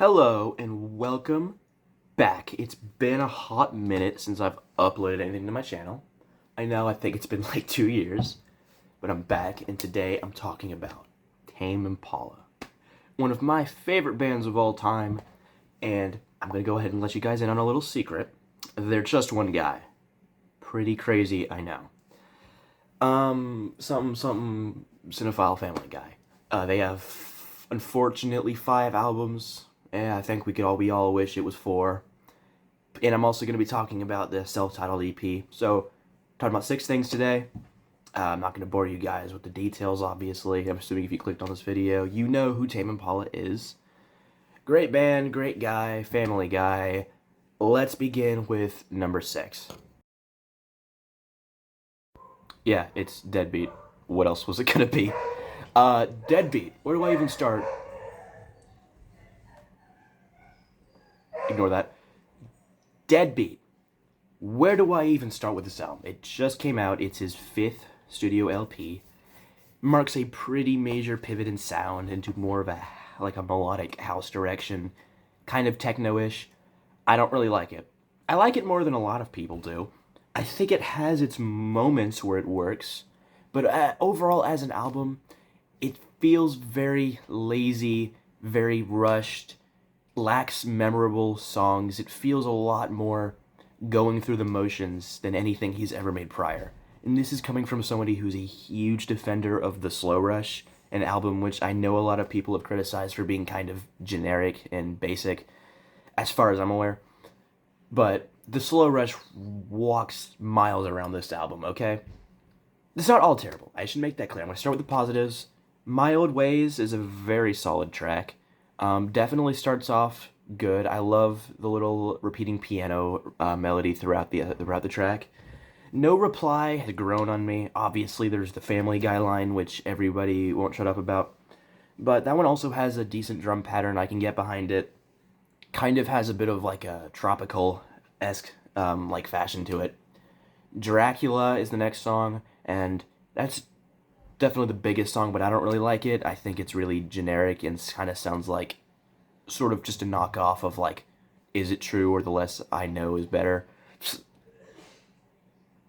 Hello and welcome back. It's been a hot minute since I've uploaded anything to my channel. I think it's been like 2 years, but I'm back and today I'm talking about Tame Impala. One of my favorite bands of all time, and I'm gonna go ahead and let you guys in on a little secret. They're just one guy. Pretty crazy, I know. Something cinephile family guy. They have unfortunately 5 albums. Yeah, I think we all wish it was 4. And I'm also going to be talking about the self-titled EP. So, talking about 6 things today. I'm not going to bore you guys with the details, obviously. I'm assuming if you clicked on this video, you know who Tame Impala is. Great band, great guy, family guy. Let's begin with number 6. Yeah, it's Deadbeat. What else was it going to be? Deadbeat. Where do I even start? Ignore that. Deadbeat. Where do I even start with this album? It just came out. It's his 5th studio LP. Marks a pretty major pivot in sound into more of a melodic house direction, kind of techno-ish. I don't really like it. I like it more than a lot of people do. I think it has its moments where it works, but overall as an album, it feels very lazy, very rushed, lacks memorable songs. It feels a lot more going through the motions than anything he's ever made prior. And this is coming from somebody who's a huge defender of the Slow Rush, an album which I know a lot of people have criticized for being kind of generic and basic, as far as I'm aware. But the Slow Rush walks miles around this album, okay? It's not all terrible. I should make that clear. I'm going to start with the positives. My Old Ways is a very solid track. Definitely starts off good. I love the little repeating piano melody throughout the track. No Reply has grown on me. Obviously, there's the Family Guy line, which everybody won't shut up about. But that one also has a decent drum pattern. I can get behind it. Kind of has a bit of like a tropical-esque like fashion to it. Dracula is the next song, and that's definitely the biggest song, but I don't really like it. I think it's really generic and kind of sounds like sort of just a knockoff of like, Is It True or The Less I Know Is Better.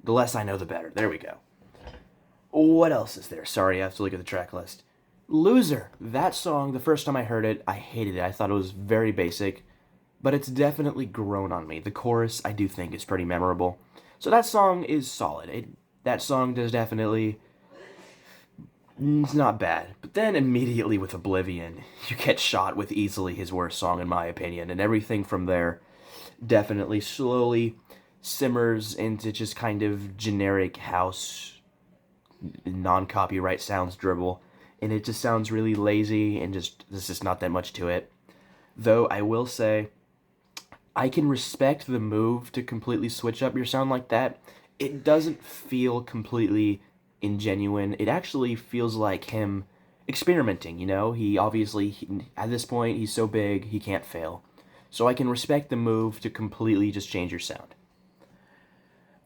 The less I know, the better. There we go. What else is there? Sorry, I have to look at the track list. Loser. That song, the first time I heard it, I hated it. I thought it was very basic, but it's definitely grown on me. The chorus, I do think, is pretty memorable. So that song is solid. That song does definitely... It's not bad. But then immediately with Oblivion, you get shot with easily his worst song in my opinion, and everything from there definitely slowly simmers into just kind of generic house, non-copyright sounds dribble, and it just sounds really lazy and just there's just not that much to it. Though I will say, I can respect the move to completely switch up your sound like that. It doesn't feel completely ingenuine. It actually feels like him experimenting, you know? At this point, he's so big, he can't fail. So I can respect the move to completely just change your sound.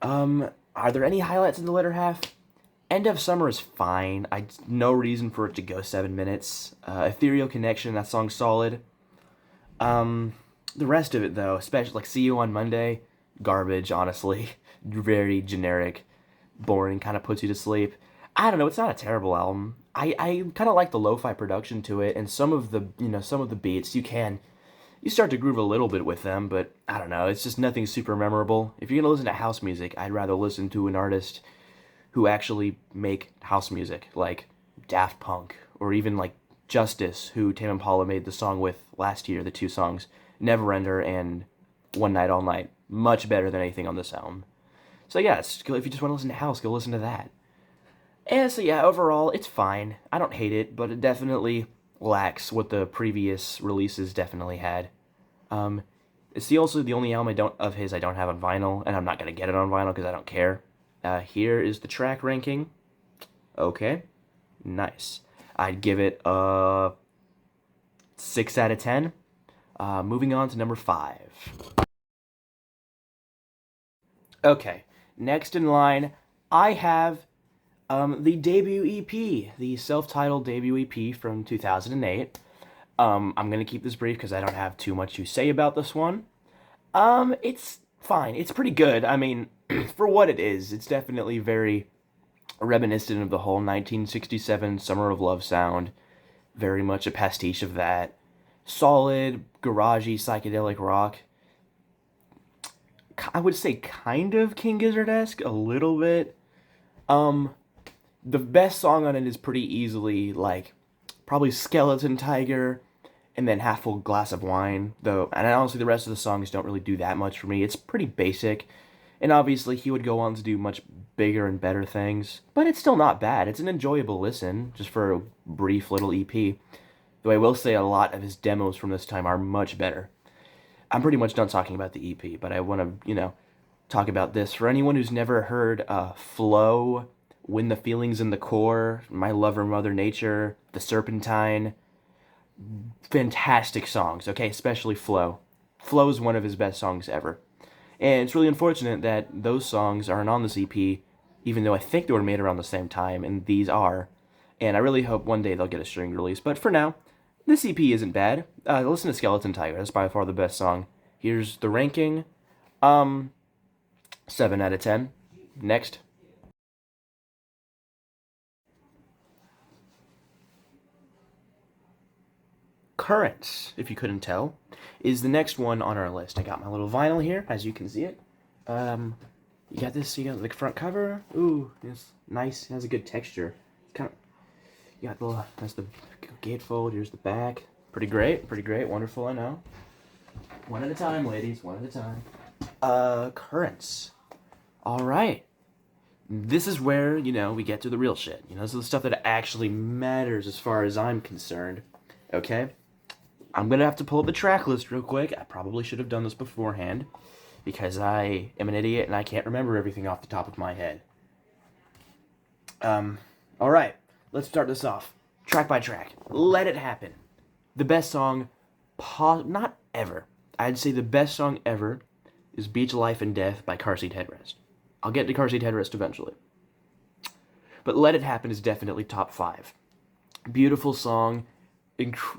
Are there any highlights in the latter half? End of Summer is fine. No reason for it to go 7 minutes. Ethereal Connection, that song's solid. The rest of it, though, especially like See You on Monday, garbage, honestly. Very generic, boring, kind of puts you to sleep. I don't know, it's not a terrible album. I kind of like the lo-fi production to it, and some of the beats, you start to groove a little bit with them, but I don't know, it's just nothing super memorable. If you're gonna listen to house music, I'd rather listen to an artist who actually make house music, like Daft Punk, or even like Justice, who Tame Impala made the song with last year, the 2 songs, Neverender and One Night All Night. Much better than anything on this album. So yeah, if you just want to listen to house, go listen to that. And so yeah, overall, it's fine. I don't hate it, but it definitely lacks what the previous releases definitely had. It's also the only album of his I don't have on vinyl, and I'm not gonna get it on vinyl because I don't care. Here is the track ranking. Okay, nice. I'd give it a 6 out of 10. Moving on to number 5. Okay, next in line, I have the debut EP, the self-titled debut EP from 2008. I'm gonna keep this brief because I don't have too much to say about this one. It's fine. It's pretty good. I mean, for what it is, it's definitely very reminiscent of the whole 1967 Summer of Love sound. Very much a pastiche of that. Solid, garagey, psychedelic rock. I would say kind of King Gizzard-esque, a little bit. Um, the best song on it is pretty easily, like, probably Skeleton Tiger, and then Half Full Glass of Wine, though, and honestly, the rest of the songs don't really do that much for me. It's pretty basic, and obviously, he would go on to do much bigger and better things, but it's still not bad. It's an enjoyable listen, just for a brief little EP. Though I will say a lot of his demos from this time are much better. I'm pretty much done talking about the EP, but I want to, talk about this. For anyone who's never heard Flow, When the Feeling's in the Core, My Lover Mother Nature, The Serpentine, fantastic songs, okay? Especially Flow. Flow is one of his best songs ever. And it's really unfortunate that those songs aren't on this EP, even though I think they were made around the same time, and these are. And I really hope one day they'll get a string release. But for now, this EP isn't bad. Listen to Skeleton Tiger. That's by far the best song. Here's the ranking. 7 out of 10. Next. Currents, if you couldn't tell, is the next one on our list. I got my little vinyl here, as you can see it. You got this, you got the front cover. Ooh, it's nice, it has a good texture. It's kind of, you got the, that's the gatefold, here's the back. Pretty great, wonderful, I know. One at a time, ladies, one at a time. Currents. Alright. This is where, we get to the real shit. This is the stuff that actually matters as far as I'm concerned. Okay? I'm gonna have to pull up the track list real quick. I probably should have done this beforehand, because I am an idiot and I can't remember everything off the top of my head. Alright, let's start this off. Track by track. Let It Happen. The best song, not ever. I'd say the best song ever is Beach Life and Death by Car Seat Headrest. I'll get to Car Seat Headrest eventually. But Let It Happen is definitely top 5. Beautiful song.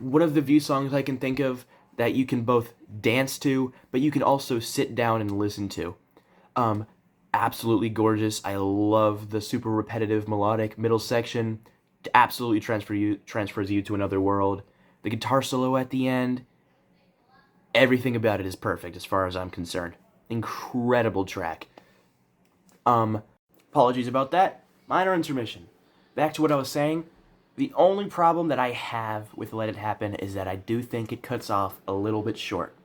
One of the few songs I can think of that you can both dance to, but you can also sit down and listen to. Absolutely gorgeous. I love the super repetitive melodic middle section. Absolutely transfers you to another world. The guitar solo at the end, everything about it is perfect as far as I'm concerned. Incredible track. Apologies about that. Minor intermission. Back to what I was saying. The only problem that I have with Let It Happen is that I do think it cuts off a little bit short.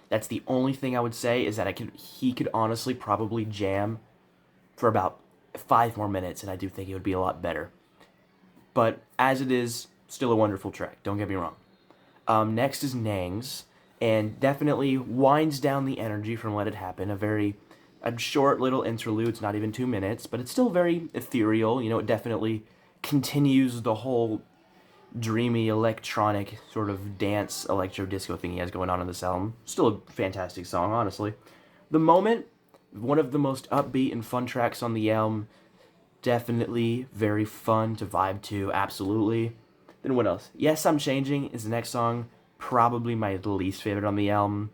That's the only thing I would say, is that he could honestly probably jam for about 5 more minutes, and I do think it would be a lot better. But as it is, still a wonderful track, don't get me wrong. Next is Nangs, and definitely winds down the energy from Let It Happen. A short little interlude, it's not even 2 minutes, but it's still very ethereal. It definitely continues the whole dreamy electronic sort of dance electro disco thing he has going on in this album. Still a fantastic song, honestly. The Moment, one of the most upbeat and fun tracks on the album. Definitely very fun to vibe to, absolutely. Then what else? Yes, I'm Changing is the next song. Probably my least favorite on the album.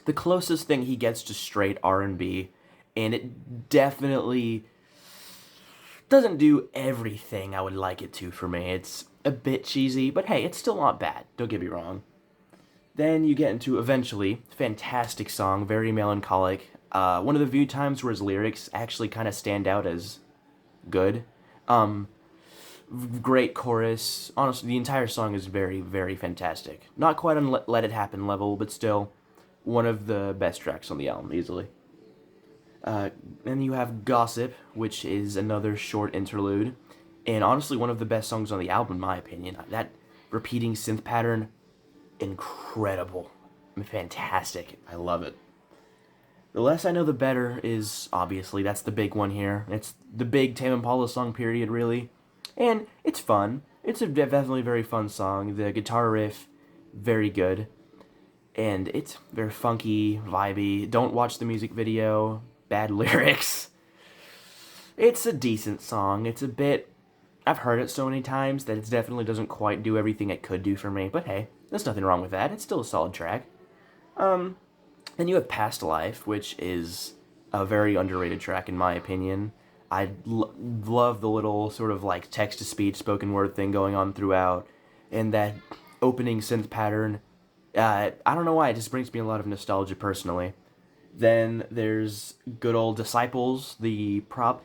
The closest thing he gets to straight R&B, and it definitely doesn't do everything I would like it to for me. It's a bit cheesy, but hey, it's still not bad. Don't get me wrong. Then you get into Eventually. Fantastic song, very melancholic. One of the few times where his lyrics actually kind of stand out as good. Great chorus. Honestly, the entire song is very, very fantastic. Not quite on Let It Happen level, but still one of the best tracks on the album, easily. Then you have Gossip, which is another short interlude, and honestly one of the best songs on the album, in my opinion. That repeating synth pattern, incredible. Fantastic. I love it. The Less I Know the Better is, obviously, that's the big one here. It's the big Tame Impala song, period, really. And it's fun. It's definitely a very fun song. The guitar riff, very good. And it's very funky, vibey. Don't watch the music video. Bad lyrics. It's a decent song. It's a bit... I've heard it so many times that it definitely doesn't quite do everything it could do for me. But hey, There's nothing wrong with that. It's still a solid track. Um, then you have Past Life, which is a very underrated track in my opinion. Love the little sort of like text to speech spoken word thing going on throughout, and that opening synth pattern. I don't know why, it just brings me a lot of nostalgia personally. Then there's good old Disciples, the prop.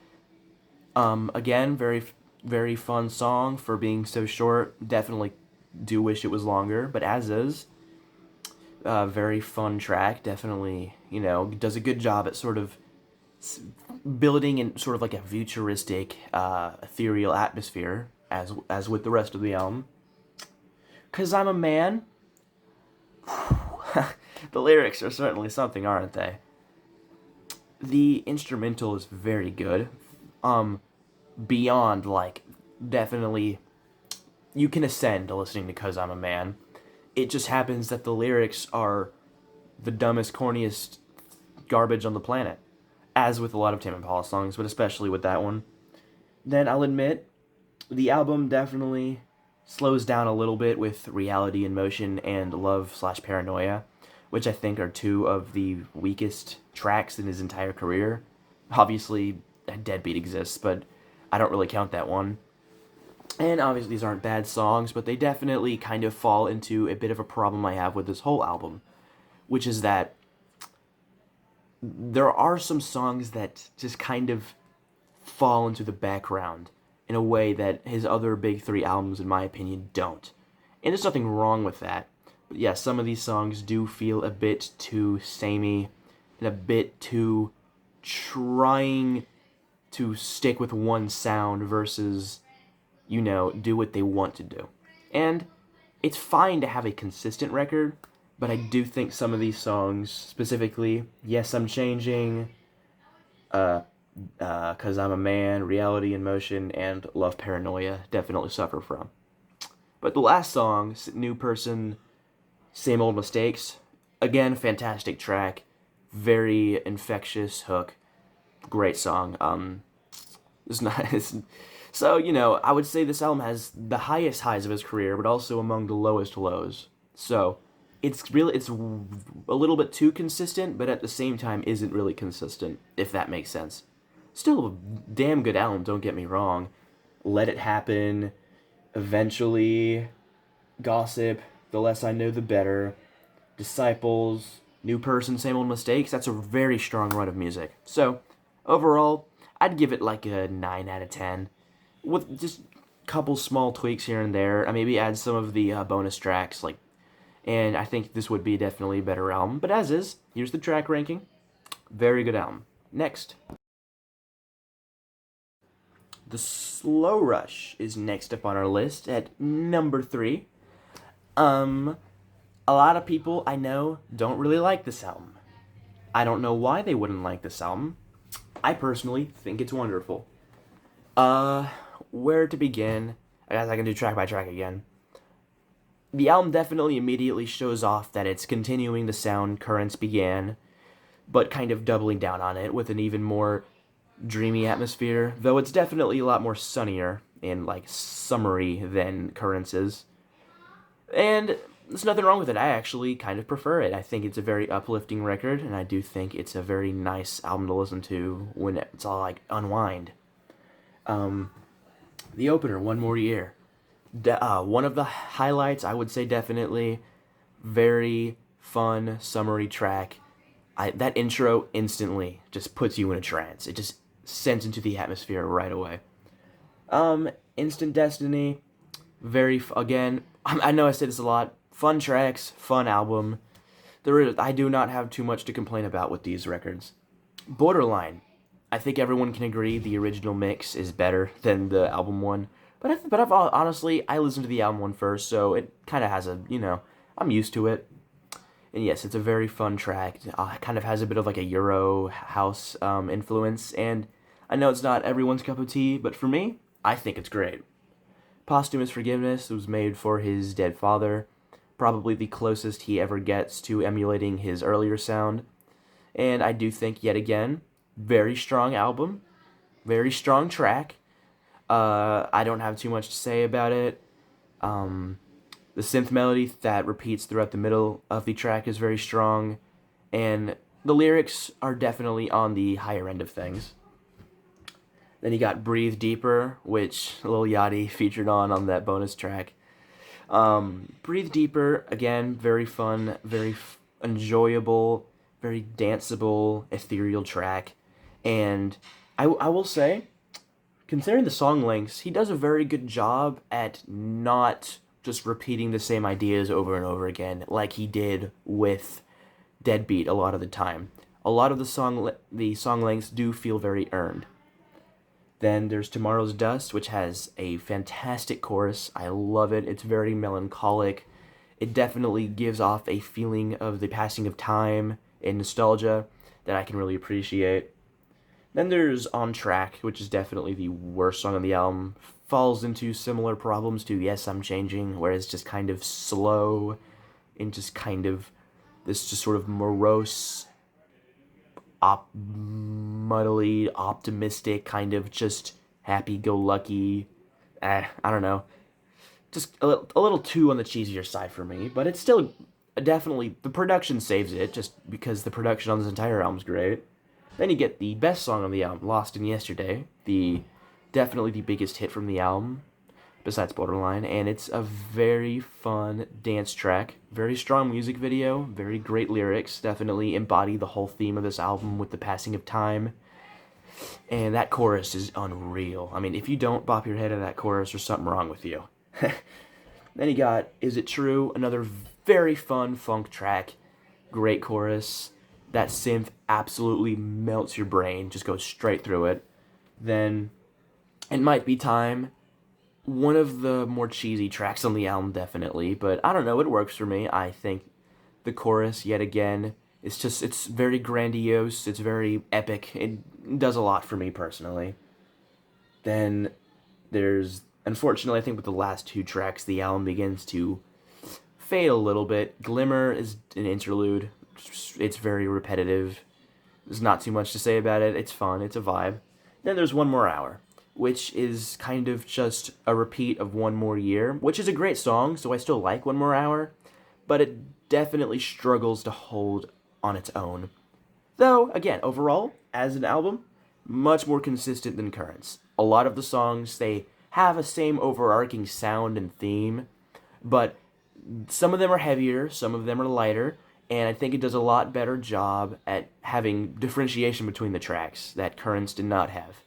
Again, very fun song for being so short. Definitely do wish it was longer, but as is, very fun track. Definitely, does a good job at sort of building in sort of like a futuristic, ethereal atmosphere, as with the rest of the album. Cause I'm a man. The lyrics are certainly something, aren't they? The instrumental is very good. Beyond like definitely you can ascend to listening to Cause I'm a Man. It just happens that the lyrics are the dumbest, corniest garbage on the planet. As with a lot of Tame Impala songs, but especially with that one. Then I'll admit, the album definitely slows down a little bit with Reality in Motion and Love/Paranoia, which I think are two of the weakest tracks in his entire career. Obviously, Deadbeat exists, but I don't really count that one. And obviously, these aren't bad songs, but they definitely kind of fall into a bit of a problem I have with this whole album, which is that there are some songs that just kind of fall into the background in a way that his other big three albums, in my opinion, don't. And there's nothing wrong with that. But yeah, some of these songs do feel a bit too samey and a bit too trying to stick with one sound versus, do what they want to do. And it's fine to have a consistent record, but I do think some of these songs, specifically, Yes, I'm Changing, Cause I'm a Man, Reality in Motion, and Love Paranoia, definitely suffer from. But the last song, New Person, Same Old Mistakes, again, fantastic track, very infectious hook, great song. It's not. So I would say this album has the highest highs of his career, but also among the lowest lows. So it's a little bit too consistent, but at the same time isn't really consistent, if that makes sense. Still a damn good album. Don't get me wrong. Let It Happen, Eventually, Gossip, The Less I Know the Better, Disciples, New Person, Same Old Mistakes. That's a very strong run of music. So overall, I'd give it like a 9 out of 10. With just a couple small tweaks here and there. I maybe add some of the bonus tracks, and I think this would be definitely a better album. But as is, here's the track ranking. Very good album. Next. The Slow Rush is next up on our list at number 3. A lot of people I know don't really like this album. I don't know why they wouldn't like this album. I personally think it's wonderful. Where to begin? I guess I can do track by track again. The album definitely immediately shows off that it's continuing the sound Currents began, but kind of doubling down on it with an even more dreamy atmosphere, though it's definitely a lot more sunnier and summery than Currents is. And there's nothing wrong with it. I actually kind of prefer it. I think it's a very uplifting record, and I do think it's a very nice album to listen to when it's all unwind. The opener, One More Year. One of the highlights, I would say definitely. Very fun, summery track. That intro instantly just puts you in a trance. It just sends into the atmosphere right away. Instant Destiny. Again, I know I say this a lot. Fun tracks, fun album. I do not have too much to complain about with these records. Borderline. I think everyone can agree the original mix is better than the album one. But honestly, I listened to the album one first, so it kind of has I'm used to it. And yes, it's a very fun track. It kind of has a bit of a Euro house influence, and I know it's not everyone's cup of tea, but for me, I think it's great. Posthumous Forgiveness was made for his dead father, probably the closest he ever gets to emulating his earlier sound. And I do think, yet again, very strong album, very strong track. I don't have too much to say about it. The synth melody that repeats throughout the middle of the track is very strong, and the lyrics are definitely on the higher end of things. Then you got Breathe Deeper, which Lil Yachty featured on that bonus track. Breathe Deeper, again, very fun, very enjoyable, very danceable, ethereal track. And I will say, considering the song lengths, he does a very good job at not just repeating the same ideas over and over again like he did with Deadbeat a lot of the time. A lot of the song lengths do feel very earned. Then there's Tomorrow's Dust, which has a fantastic chorus. I love it. It's very melancholic. It definitely gives off a feeling of the passing of time and nostalgia that I can really appreciate. Then there's On Track, which is definitely the worst song on the album. Falls into similar problems to Yes, I'm Changing, where it's just kind of slow and just kind of this just sort of morose, muddly, optimistic, kind of just happy-go-lucky, I don't know. Just a little too on the cheesier side for me, but it's still definitely, the production saves it, just because the production on this entire album's great. Then you get the best song on the album, Lost in Yesterday, definitely the biggest hit from the album, besides Borderline, and it's a very fun dance track, very strong music video, very great lyrics, definitely embody the whole theme of this album with the passing of time, and that chorus is unreal. I mean, if you don't bop your head at that chorus, there's something wrong with you. Then you got Is It True, another very fun funk track, great chorus. That synth absolutely melts your brain, just goes straight through it. Then It Might Be Time, one of the more cheesy tracks on the album, definitely, but I don't know, it works for me. I think the chorus, yet again, it's very grandiose, it's very epic, it does a lot for me personally. Then there's, unfortunately, I think with the last two tracks, the album begins to fade a little bit. Glimmer is an interlude. It's very repetitive. There's not too much to say about it. It's fun. It's a vibe. Then there's One More Hour, which is kind of just a repeat of One More Year, which is a great song, so I still like One More Hour, but it definitely struggles to hold on its own. Though, again, overall, as an album, much more consistent than Currents. A lot of the songs, they have a same overarching sound and theme, but some of them are heavier, some of them are lighter, and I think it does a lot better job at having differentiation between the tracks that Currents did not have.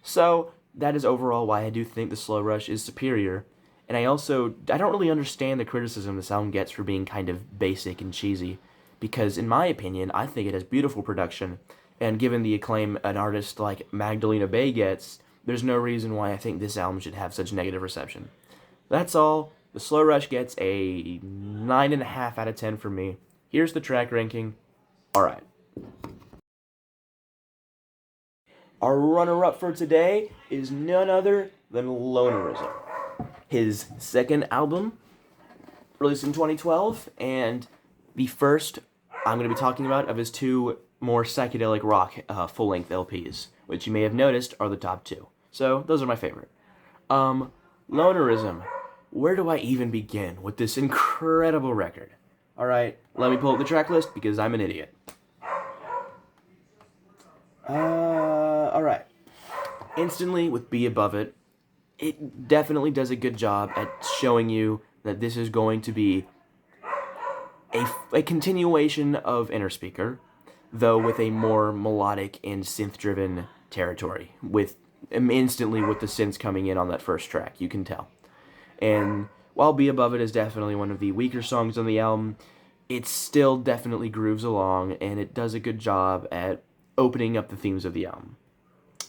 So, that is overall why I do think the Slow Rush is superior, and I don't really understand the criticism this album gets for being kind of basic and cheesy, because in my opinion, I think it has beautiful production, and given the acclaim an artist like Magdalena Bay gets, there's no reason why I think this album should have such negative reception. That's all. The Slow Rush gets a 9.5 out of 10 for me. Here's the track ranking. Alright. Our runner-up for today is none other than Lonerism. His second album, released in 2012, and the first I'm going to be talking about of his two more psychedelic rock full-length LPs, which you may have noticed are the top two. So, those are my favorite. Lonerism. Where do I even begin with this incredible record? Alright, let me pull up the track list because I'm an idiot. Alright. Instantly, with Be Above It, it definitely does a good job at showing you that this is going to be a continuation of Inner Speaker, though with a more melodic and synth-driven territory, with instantly with the synths coming in on that first track, you can tell. And while Be Above It is definitely one of the weaker songs on the album, it still definitely grooves along, and it does a good job at opening up the themes of the album.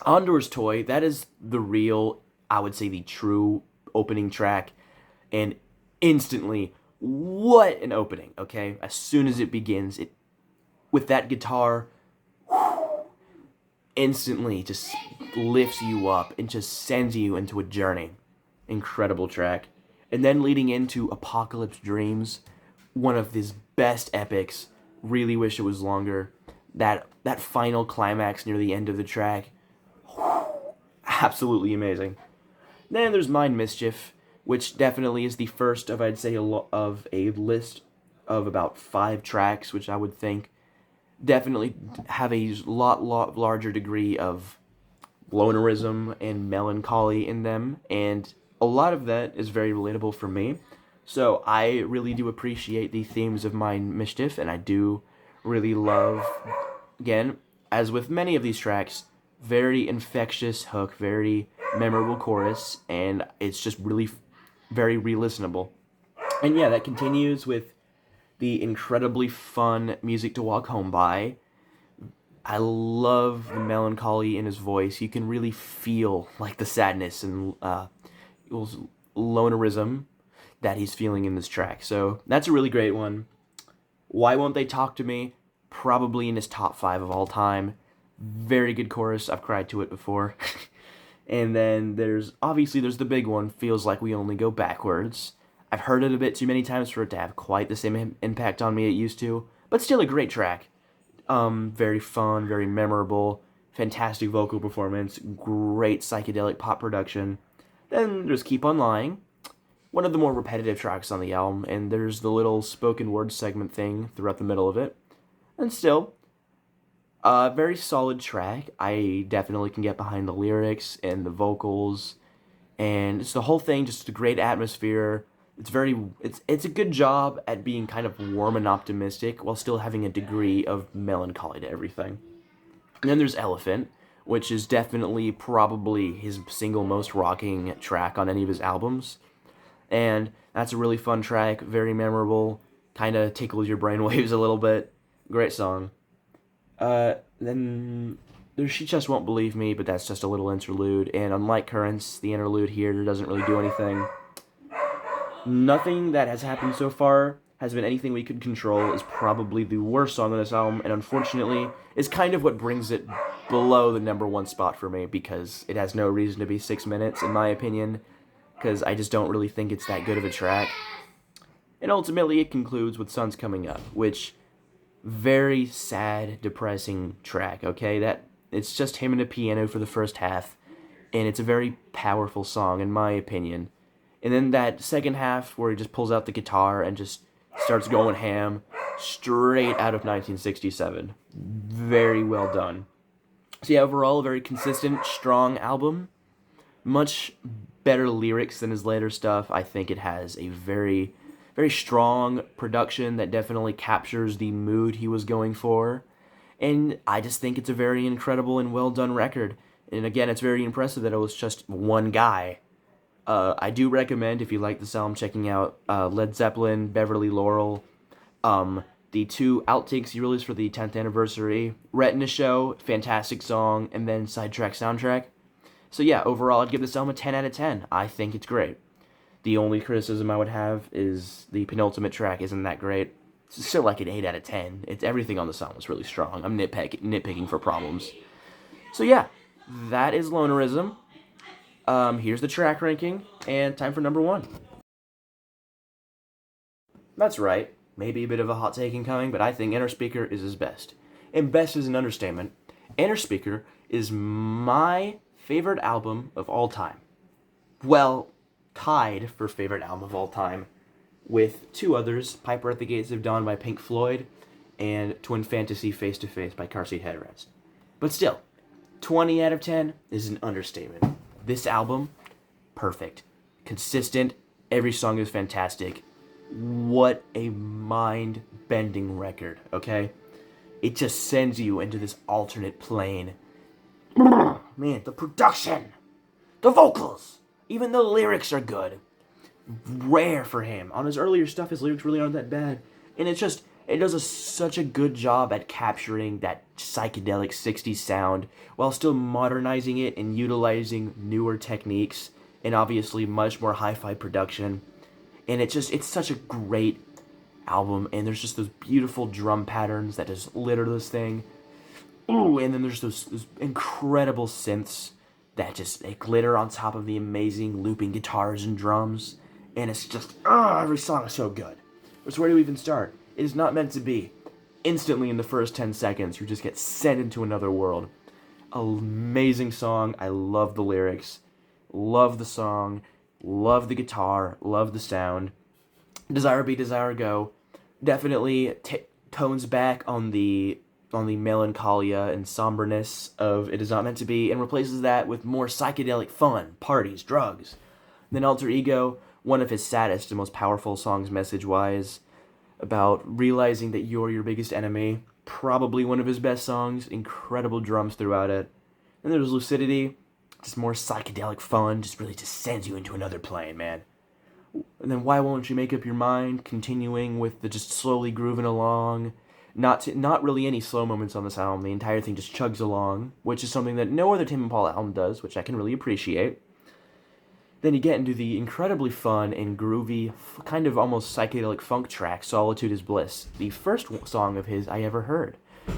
Ondor's Toy, that is the real, I would say the true opening track, and instantly, what an opening, okay? As soon as it begins, with that guitar, instantly just lifts you up and just sends you into a journey. Incredible track. And then leading into Apocalypse Dreams, one of his best epics. Really wish it was longer. That final climax near the end of the track, absolutely amazing. Then there's Mind Mischief, which definitely is the first of, I'd say, of a list of about 5 tracks, which I would think definitely have a lot larger degree of lonerism and melancholy in them, and a lot of that is very relatable for me. So I really do appreciate the themes of Mind Mischief, and I do really love, again, as with many of these tracks, very infectious hook, very memorable chorus, and it's just really very re-listenable. And yeah, that continues with the incredibly fun Music to Walk Home by. I love the melancholy in his voice. You can really feel like the sadness and lonerism that he's feeling in this track. So that's a really great one. Why Won't They Talk to Me? Probably in his top 5 of all time. Very good chorus. I've cried to it before. And then there's the big one, Feels Like We Only Go Backwards. I've heard it a bit too many times for it to have quite the same impact on me it used to, but still a great track. Very fun, very memorable, fantastic vocal performance, great psychedelic pop production. Then there's Keep on Lying, one of the more repetitive tracks on the album, and there's the little spoken word segment thing throughout the middle of it. And still, a very solid track. I definitely can get behind the lyrics and the vocals, and it's the whole thing, just a great atmosphere. It's a good job at being kind of warm and optimistic while still having a degree of melancholy to everything. And then there's Elephant, which is definitely probably his single most rocking track on any of his albums. And that's a really fun track, very memorable, kind of tickles your brainwaves a little bit. Great song. Then there's She Just Won't Believe Me, but that's just a little interlude. And unlike Currents, the interlude here doesn't really do anything. Nothing that has happened so far has been anything we could control is probably the worst song on this album, and unfortunately is kind of what brings it below the number 1 spot for me, because it has no reason to be 6 minutes, in my opinion, because I just don't really think it's that good of a track. And ultimately it concludes with Sun's Coming Up, which, very sad, depressing track, okay? That it's just him and a piano for the first half, and it's a very powerful song, in my opinion. And then that second half where he just pulls out the guitar and just starts going ham, straight out of 1967. Very well done. So yeah, overall, a very consistent, strong album. Much better lyrics than his later stuff. I think it has a very, very strong production that definitely captures the mood he was going for. And I just think it's a very incredible and well done record. And again, it's very impressive that it was just one guy. I do recommend, if you like this album, checking out Led Zeppelin, Beverly Laurel, the 2 outtakes he released for the 10th anniversary, Retina Show, fantastic song, and then Sidetrack Soundtrack. So yeah, overall, I'd give this album a 10 out of 10. I think it's great. The only criticism I would have is the penultimate track isn't that great. It's still like an 8 out of 10. It's everything on the song is really strong. I'm nitpicking for problems. So yeah, that is Lonerism. Here's the track ranking, and time for number 1. That's right, maybe a bit of a hot take incoming, but I think Inner Speaker is his best. And best is an understatement. Inner Speaker is my favorite album of all time. Well, tied for favorite album of all time with 2 others, Piper at the Gates of Dawn by Pink Floyd, and Twin Fantasy Face to Face by Car Seat Headrest. But still, 20 out of 10 is an understatement. This album, perfect. Consistent. Every song is fantastic. What a mind-bending record, okay? It just sends you into this alternate plane. Man, the production! The vocals! Even the lyrics are good. Rare for him. On his earlier stuff, his lyrics really aren't that bad. And it does such a good job at capturing that psychedelic 60s sound while still modernizing it and utilizing newer techniques and obviously much more hi-fi production. And it's such a great album, and there's just those beautiful drum patterns that just litter this thing. Ooh, and then there's those incredible synths that they glitter on top of the amazing looping guitars and drums. And it's just, every song is so good. But where do we even start? It is not meant to be. Instantly in the first 10 seconds, you just get sent into another world. Amazing song. I love the lyrics. Love the song. Love the guitar, love the sound. Desire Be Desire Go definitely tones back on the melancholia and somberness of It Is Not Meant to Be and replaces that with more psychedelic fun, parties, drugs. Then Alter Ego, one of his saddest and most powerful songs message wise, about realizing that you're your biggest enemy. Probably one of his best songs, incredible drums throughout it. And there's Lucidity, just more psychedelic fun, just really just sends you into another plane, man. And then Why Won't You Make Up Your Mind, continuing with the just slowly grooving along. Not really any slow moments on this album. The entire thing just chugs along, which is something that no other Tame Impala album does, which I can really appreciate. Then you get into the incredibly fun and groovy, kind of almost psychedelic funk track, Solitude is Bliss, the first song of his I ever heard.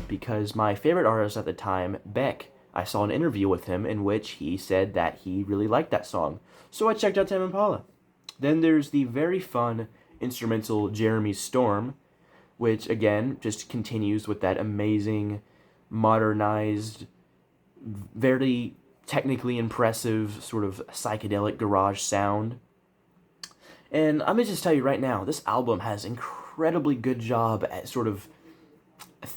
Because my favorite artist at the time, Beck, I saw an interview with him in which he said that he really liked that song. So I checked out Tame Impala. Then there's the very fun instrumental Jeremy's Storm, which again just continues with that amazing, modernized, very technically impressive sort of psychedelic garage sound. And I'm gonna just tell you right now, this album has incredibly good job at sort of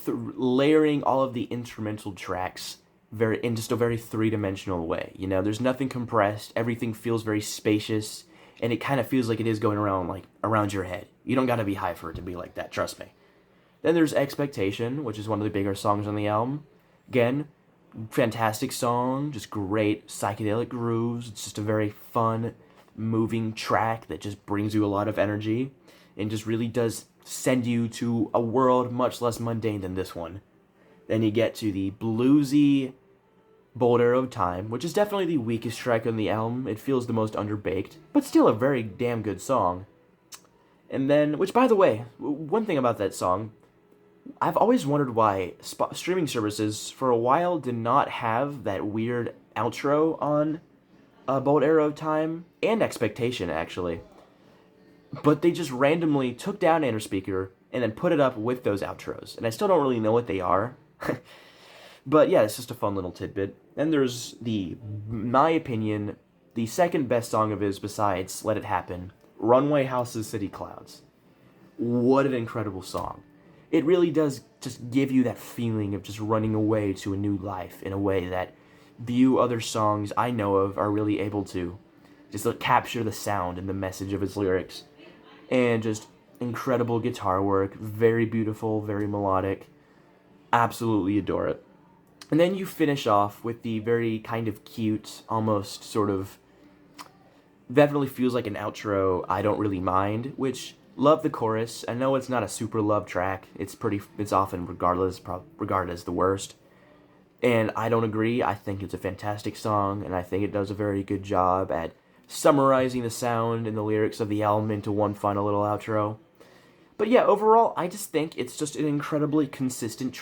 layering all of the instrumental tracks very in just a very three-dimensional way. You know, there's nothing compressed, everything feels very spacious, and it kind of feels like it is going around like around your head. You don't gotta be high for it to be like that, trust me. Then there's Expectation, which is one of the bigger songs on the album. Again, fantastic song, just great psychedelic grooves. It's just a very fun, moving track that just brings you a lot of energy and just really does send you to a world much less mundane than this one. Then you get to the bluesy Bold Arrow of Time, which is definitely the weakest track on the album. It feels the most underbaked, but still a very damn good song. And then, which by the way, one thing about that song, I've always wondered why streaming services for a while did not have that weird outro on Bold Arrow of Time and Expectation, actually. But they just randomly took down Speaker and then put it up with those outros. And I still don't really know what they are. But yeah, it's just a fun little tidbit. Then there's in my opinion, the second best song of his besides Let It Happen, Runway Houses City Clouds. What an incredible song. It really does just give you that feeling of just running away to a new life in a way that few other songs I know of are really able to. Just capture the sound and the message of his lyrics. And just incredible guitar work, very beautiful, very melodic. Absolutely adore it. And then you finish off with the very kind of cute, almost sort of, definitely feels like an outro I don't really mind, which, love the chorus. I know it's not a super love track. It's often regarded as the worst. And I don't agree. I think it's a fantastic song, and I think it does a very good job at summarizing the sound and the lyrics of the album into one final little outro. But yeah, overall, I just think it's just an incredibly consistent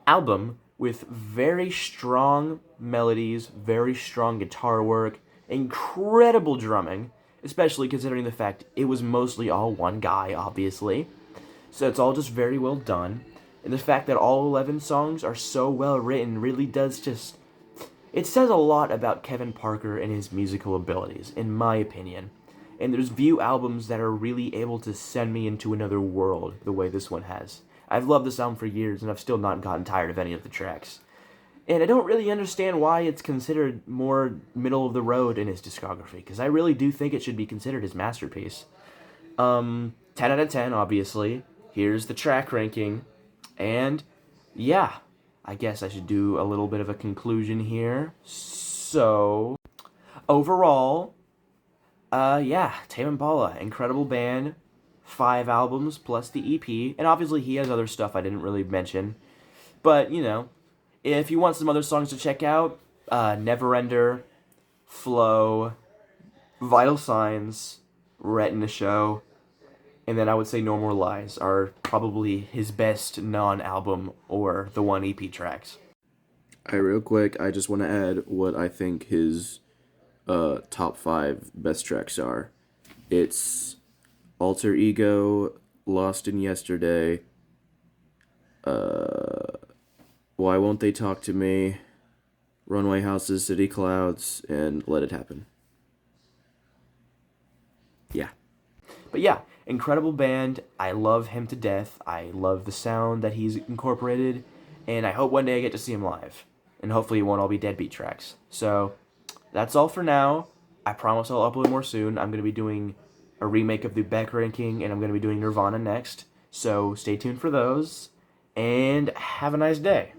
album with very strong melodies, very strong guitar work, incredible drumming, especially considering the fact it was mostly all one guy, obviously. So it's all just very well done. And the fact that all 11 songs are so well written really does just... It says a lot about Kevin Parker and his musical abilities, in my opinion. And there's few albums that are really able to send me into another world the way this one has. I've loved this album for years, and I've still not gotten tired of any of the tracks. And I don't really understand why it's considered more middle of the road in his discography, because I really do think it should be considered his masterpiece. 10 out of 10, obviously. Here's the track ranking. And, yeah, I guess I should do a little bit of a conclusion here. So, overall, yeah, Tame Impala, incredible band, 5 albums plus the EP, and obviously he has other stuff I didn't really mention. But, you know, if you want some other songs to check out, Neverender, Flow, Vital Signs, Retina Show, and then I would say No More Lies are probably his best non-album or the one EP tracks. Real quick, I just want to add what I think his top 5 best tracks are. It's Alter Ego, Lost in Yesterday, Why Won't They Talk to Me, Runway Houses, City Clouds, and Let It Happen. Yeah. But yeah, incredible band. I love him to death. I love the sound that he's incorporated, and I hope one day I get to see him live. And hopefully it won't all be Deadbeat tracks. So that's all for now. I promise I'll upload more soon. I'm going to be doing a remake of the Beck ranking, and I'm going to be doing Nirvana next. So stay tuned for those, and have a nice day.